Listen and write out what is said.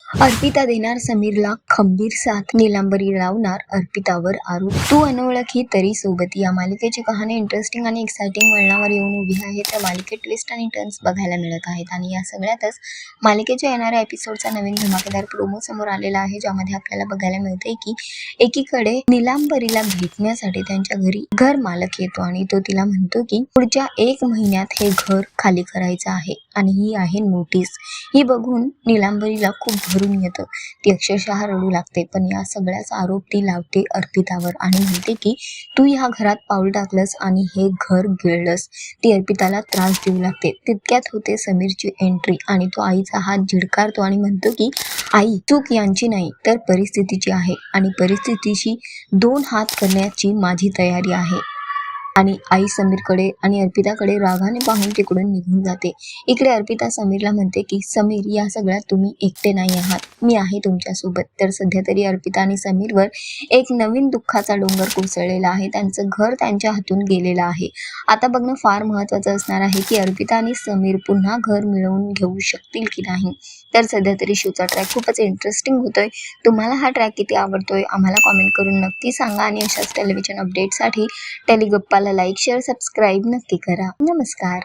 अर्पिता देणार समीरला खंबीर साथ, नीलांबरी लावणार अर्पितावर आरोप. तू अनोळखी तरी सोबत. या मालिकेची कहाणी इंटरेस्टिंग आणि एक्साइटिंग वळणावर येऊन उभी आहे. त्या मालिकेत ट्विस्ट आणि टर्न्स बघायला मिळत आहेत आणि या सगळ्यातच मालिकेच्या येणाऱ्या एपिसोडचा नवीन धमाकेदार प्रोमो समोर आलेला आहे, ज्यामध्ये आपल्याला बघायला मिळते की एकीकडे नीलांबरीला भेटण्यासाठी त्यांच्या घरी घर मालक येतो आणि तो तिला म्हणतो की पुढच्या 1 महिन्यात हे घर खाली करायचं आहे आणि ही आहे नोटीस. ही बघून नीलांबरीला खूप भरून येतं. ती अक्षरशः रडू लागते. पण या सगळ्याचा आरोप ती लावते अर्पितावर आणि म्हणते की तू ह्या घरात पाऊल टाकलंस आणि हे घर गिळलंस. ती अर्पिताला त्रास देऊ लागते. तितक्यात होते समीरची एंट्री आणि तो आईचा हात झिडकारतो आणि म्हणतो की आई, चूक यांची नाही तर परिस्थितीची आहे आणि परिस्थितीशी 2 हात करण्याची माझी तयारी आहे. आणि आई समीरकडे आणि अर्पिताकडे रागाने पाहून तिकडून निघून जाते. इकडे अर्पिता समीरला म्हणते की समीर, या सगळ्यात तुम्ही एकटे नाही आहात, मी आहे तुमच्यासोबत. तर सध्या तरी अर्पिता आणि समीरवर एक नवीन दुःखाचा डोंगर कोसळलेला आहे. त्यांचं घर त्यांच्या हातून गेलेलं आहे. आता बघणं फार महत्त्वाचं असणार आहे की अर्पिता आणि समीर पुन्हा घर मिळवून घेऊ शकतील की नाही. तर सध्या तरी शोचा ट्रॅक खूपच इंटरेस्टिंग होतोय. तुम्हाला हा ट्रॅक किती आवडतोय आम्हाला कॉमेंट करून नक्की सांगा आणि अशाच टेलिव्हिजन अपडेटसाठी टेलिगप्पाला लाईक, शेअर, सबस्क्राईब नक्की करा. नमस्कार.